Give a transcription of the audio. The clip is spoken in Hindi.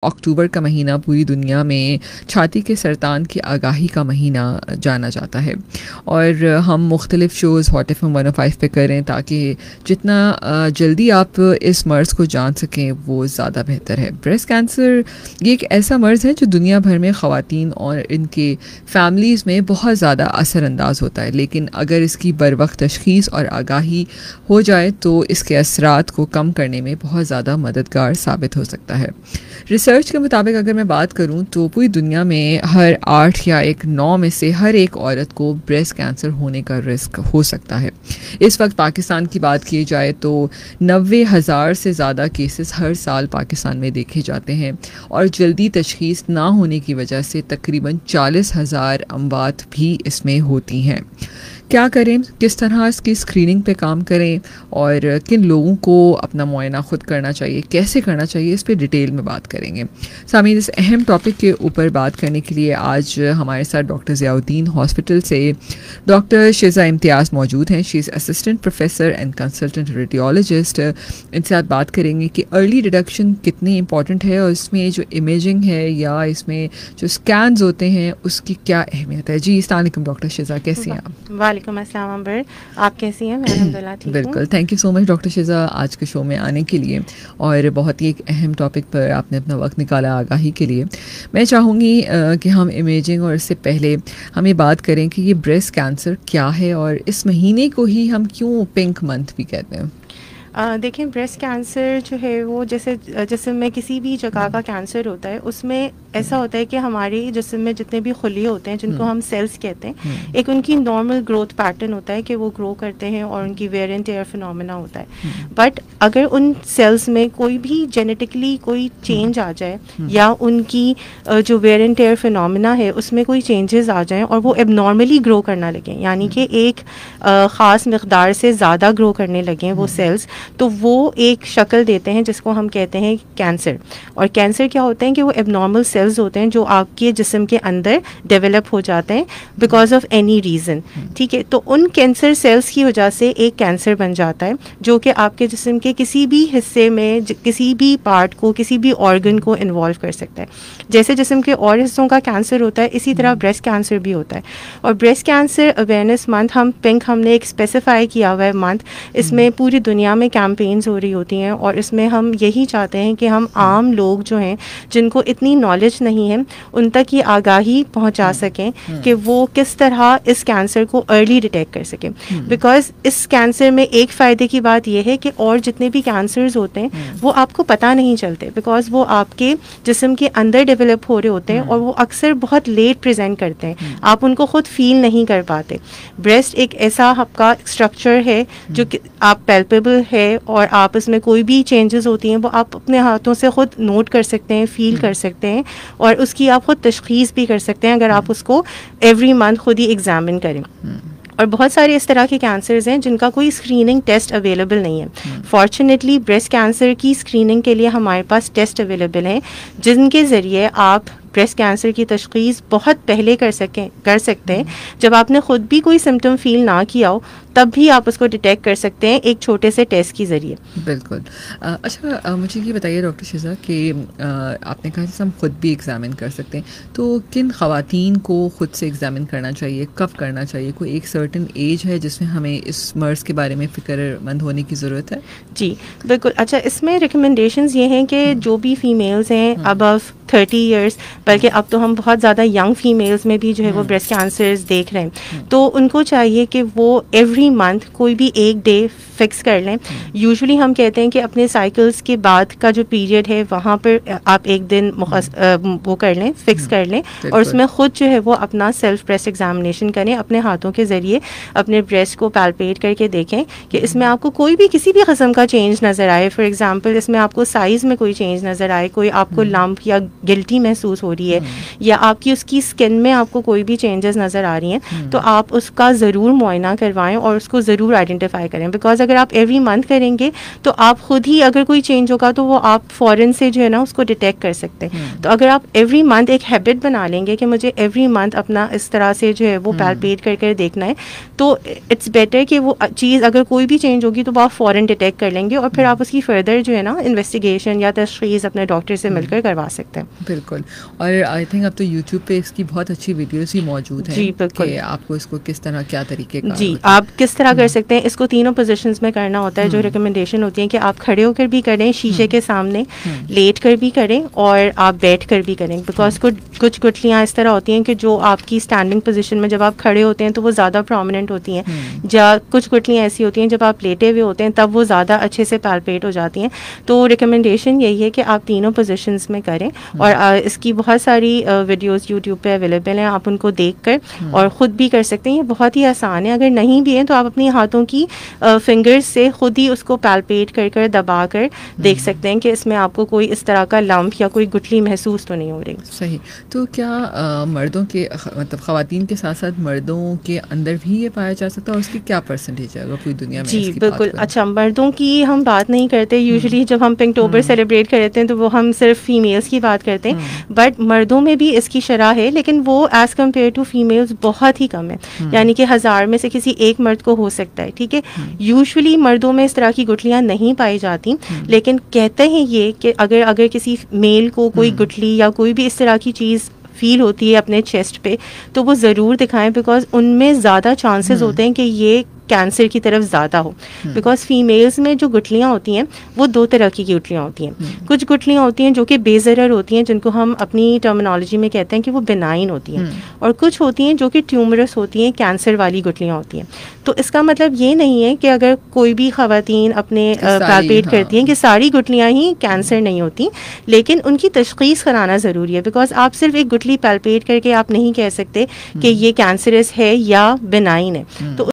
अक्टूबर का महीना पूरी दुनिया में छाती के सरतान की आगाही का महीना जाना जाता है और हम मुख्तलिफ़ शोज़ हॉट एफ एम 105 पे करें ताकि जितना जल्दी आप इस मर्ज़ को जान सकें वो ज़्यादा बेहतर है। ब्रेस्ट कैंसर ये एक ऐसा मर्ज़ है जो दुनिया भर में ख़वातीन और इनके फैमिलीज़ में बहुत ज़्यादा असरअंदाज होता है, लेकिन अगर इसकी बर वक्त तशख़ीस और आगाही हो जाए तो इसके असरात को कम करने में बहुत ज़्यादा मददगार साबित हो सकता है। रिसर्च के मुताबिक अगर मैं बात करूं तो पूरी दुनिया में हर 8 या 9 में से हर एक औरत को ब्रेस्ट कैंसर होने का रिस्क हो सकता है। इस वक्त पाकिस्तान की बात की जाए तो 90,000 से ज़्यादा केसेस हर साल पाकिस्तान में देखे जाते हैं और जल्दी तशख़ीस ना होने की वजह से तकरीबन 40,000 अमवात भी इसमें होती हैं। क्या करें, किस तरह इसकी स्क्रीनिंग पे काम करें और किन लोगों को अपना मुआयना ख़ुद करना चाहिए, कैसे करना चाहिए, इस पे डिटेल में बात करेंगे। सामीन, इस अहम टॉपिक के ऊपर बात करने के लिए आज हमारे साथ डॉक्टर ज़ियाउद्दीन हॉस्पिटल से डॉक्टर शिज़ा इम्तियाज़ मौजूद हैं। She is assistant professor and consultant radiologist. इनसे आप बात करेंगे कि अर्ली डिटेक्शन कितनी इंपॉर्टेंट है और इसमें जो इमेजिंग है या इसमें जो स्कैन्स होते हैं उसकी क्या अहमियत है। जी अस्सलाम वालेकुम डॉक्टर शिज़ा, कैसी हैं आप? वालेकुम अस्सलाम अंबर, आप कैसी हैं? मैं अल्हम्दुलिल्लाह ठीक हूँ। बिल्कुल, thank you so much doctor Shiza आज के शो में आने के लिए और बहुत ही एक अहम टॉपिक पर आपने अपना वक्त निकाला आगाही के लिए। मैं चाहूँगी कि हम इमेजिंग और इससे पहले हम ये बात करें कि ये ब्रेस्ट कैंसर क्या है और इस महीने को ही हम क्यों पिंक मंथ भी कहते हैं। देखें, ब्रेस्ट कैंसर जो है वो जैसे जिस्म में किसी भी जगह का कैंसर होता है, उसमें ऐसा होता है कि हमारे जिस्म में जितने भी खुलिये होते हैं जिनको हम सेल्स कहते हैं, एक उनकी नॉर्मल ग्रोथ पैटर्न होता है कि वो ग्रो करते हैं और उनकी वेयर एंड टेयर फिनोमेना होता है। बट अगर उन सेल्स में कोई भी जेनेटिकली कोई चेंज आ जाए या उनकी जो वेयर एंड टेयर फिनोमेना है उसमें कोई चेंजेस आ जाएं और वो एबनॉर्मली ग्रो करना लगें, यानी कि एक ख़ास मकदार से ज़्यादा ग्रो करने लगें वो सेल्स, तो वो एक शक्ल देते हैं जिसको हम कहते हैं कैंसर। और कैंसर क्या होते हैं कि वो एबनॉर्मल सेल्स होते हैं जो आपके जिस्म के अंदर डेवलप हो जाते हैं बिकॉज ऑफ एनी रीज़न। ठीक है, तो उन कैंसर सेल्स की वजह से एक कैंसर बन जाता है जो कि आपके जिस्म के किसी भी हिस्से में किसी भी पार्ट को, किसी भी ऑर्गन को इन्वॉल्व कर सकता है। जैसे जिस्म के और हिस्सों का कैंसर होता है, इसी तरह ब्रेस्ट कैंसर भी होता है। और ब्रेस्ट कैंसर अवेयरनेस मंथ हमने एक स्पेसिफाई किया हुआ है मंथ। इसमें पूरी दुनिया में कैंपेन्स हो रही होती हैं और इसमें हम यही चाहते हैं कि हम आम लोग जो हैं जिनको इतनी नॉलेज नहीं है उन तक ये आगाही पहुंचा सकें कि वो किस तरह इस कैंसर को अर्ली डिटेक्ट कर सकें। बिकॉज इस कैंसर में एक फ़ायदे की बात यह है कि और जितने भी कैंसर्स होते हैं वो आपको पता नहीं चलते बिकॉज वो आपके जिस्म के अंदर डेवलप हो रहे होते हैं और वो अक्सर बहुत लेट प्रेजेंट करते हैं, आप उनको खुद फील नहीं कर पाते। ब्रेस्ट एक ऐसा आपका स्ट्रक्चर है जो कि आप पैल्पेबल है और आप इसमें कोई भी चेंजेस होती हैं वो आप अपने हाथों से ख़ुद नोट कर सकते हैं, फील कर सकते हैं और उसकी आप ख़ुद तशख़ीस भी कर सकते हैं अगर आप उसको एवरी मंथ खुद ही एग्जामिन करें। और बहुत सारे इस तरह के कैंसर्स हैं जिनका कोई स्क्रीनिंग टेस्ट अवेलेबल नहीं है। फॉर्चुनेटली ब्रेस्ट कैंसर की स्क्रीनिंग के लिए हमारे पास टेस्ट अवेलेबल हैं जिनके ज़रिए आप ब्रेस्ट कैंसर की तशख़ीस बहुत पहले कर सकते हैं। जब आपने ख़ुद भी कोई सिम्टम फील ना किया हो तब भी आप उसको डिटेक्ट कर सकते हैं एक छोटे से टेस्ट के ज़रिए। बिल्कुल। अच्छा, मुझे ये बताइए डॉक्टर शिज़ा कि आपने कहा जैसे हम ख़ुद भी एग्ज़ामिन कर सकते हैं, तो किन ख़वातीन को ख़ुद से एग्ज़ामिन करना चाहिए, कब करना चाहिए? कोई एक सर्टन एज है जिसमें हमें इस मर्ज़ के बारे में फ़िक्रमंद होने की ज़रूरत है? जी बिल्कुल। अच्छा, इसमें रिकमेंडेशंस ये हैं कि जो भी फ़ीमेल्स हैं अबव 30 ईयर्स, बल्कि अब तो हम बहुत ज़्यादा यंग फीमेल्स में भी जो है वो ब्रेस्ट कैंसर्स देख रहे हैं, तो उनको चाहिए कि वो एवरी मंथ कोई भी एक डे फिक्स कर लें। यूजुअली हम कहते हैं कि अपने साइकिल्स के बाद का जो पीरियड है वहाँ पर आप एक दिन वो कर लें, फिक्स कर लें और उसमें ख़ुद जो है वो अपना सेल्फ ब्रेस्ट एग्जामिनेशन करें, अपने हाथों के ज़रिए अपने ब्रेस्ट को पैल्पेट करके देखें कि इसमें आपको कोई भी किसी भी किस्म का चेंज नज़र आए। फॉर एग्जांपल, इसमें आपको साइज़ में कोई चेंज नज़र आए, कोई आपको लंप या गिल्टी महसूस हो रही है या आपकी उसकी स्किन में आपको कोई भी चेंजेस नज़र आ रही हैं, तो आप उसका ज़रूर मुआयना करवाएं और उसको ज़रूर आइडेंटिफाई करें। बिकॉज अगर आप एवरी मंथ करेंगे तो आप खुद ही अगर कोई चेंज होगा तो वो आप फ़ौरन से जो है ना उसको डिटेक्ट कर सकते हैं। तो अगर आप एवरी मंथ एक हैबिट बना लेंगे कि मुझे एवरी मंथ अपना इस तरह से जो है वो पैल्पेट कर देखना है, तो इट्स बेटर कि वो चीज़ अगर कोई भी चेंज होगी तो वो आप फ़ौरन डिटेक्ट कर लेंगे और फिर आप उसकी फर्दर जो है ना इन्वेस्टिगेशन या तशख़ीस अपने डॉक्टर से मिलकर करवा सकते हैं। बिल्कुल। और आई थिंक अब तो यूट्यूब पे इसकी बहुत अच्छी वीडियोस ही मौजूद हैं। जी बिल्कुल। कि आपको इसको किस तरह क्या तरीके का जी आप किस तरह कर सकते हैं, इसको तीनों पोजीशंस में करना होता है। जो रिकमेंडेशन होती है कि आप खड़े होकर भी करें, शीशे के सामने लेट कर भी करें और आप बैठ कर भी करें, बिकॉज कुछ गुठलियाँ इस तरह होती हैं कि जो आपकी स्टैंडिंग पोजीशन में जब आप खड़े होते हैं तो वो ज़्यादा प्रोमिनेंट होती हैं, या कुछ गुठलियाँ ऐसी होती हैं जब आप लेटे हुए होते हैं तब वो ज़्यादा अच्छे से पैल्पेट हो जाती हैं। तो रिकमेंडेशन यही है कि आप तीनों पोजीशंस में करें और इसकी बहुत सारी वीडियोस यूट्यूब पे अवेलेबल हैं, आप उनको देखकर और ख़ुद भी कर सकते हैं। ये बहुत ही आसान है। अगर नहीं भी है तो आप अपनी हाथों की फिंगर्स से खुद ही उसको पैल्पेट कर दबा कर देख सकते हैं कि इसमें आपको कोई इस तरह का लंप या कोई गुठली महसूस तो नहीं हो रही। सही। तो क्या मर्दों के मतलब ख़वातीन के साथ साथ मर्दों के अंदर भी ये पाया जा सकता है और उसकी क्या परसेंटेज है अगर पूरी दुनिया में? जी बिल्कुल। अच्छा, मर्दों की हम बात नहीं करते यूजुअली, जब हम पिंकटोबर सेलिब्रेट करते हैं तो वो हम सिर्फ फीमेल्स की बात करते हैं, बट मर्दों में भी इसकी शरह है, लेकिन वो एज़ कम्पेयर टू फीमेल्स बहुत ही कम है। यानी कि 1000 में से किसी एक मर्द को हो सकता है, ठीक है। यूजुअली मर्दों में इस तरह की गुठलियाँ नहीं पाई जाती, लेकिन कहते हैं ये कि अगर किसी मेल को कोई गुठली या कोई भी इस तरह की चीज़ फील होती है अपने चेस्ट पे तो वो ज़रूर दिखाएं, बिकॉज उनमें ज़्यादा चांसेस होते हैं कि ये कैंसर की तरफ ज़्यादा हो। बिकॉज फीमेल्स में जो गुठलियाँ होती हैं वो 2 तरह की गुठलियाँ होती हैं। कुछ गुठलियाँ होती हैं जो कि बेज़रर होती हैं, जिनको हम अपनी टर्मिनोलॉजी में कहते हैं कि वो बिनाइन होती हैं, और कुछ होती हैं जो कि ट्यूमरस होती हैं, कैंसर वाली गुठलियाँ होती हैं। तो इसका मतलब ये नहीं है कि अगर कोई भी ख़वातीन अपने पैल्पेट करती हैं कि सारी गुठलियाँ ही कैंसर नहीं होती, लेकिन उनकी तशख़ीस कराना ज़रूरी है। बिकॉज आप सिर्फ एक गुठली पैल्पेट करके आप नहीं कह सकते कि ये कैंसरस है या बिनाइन है। तो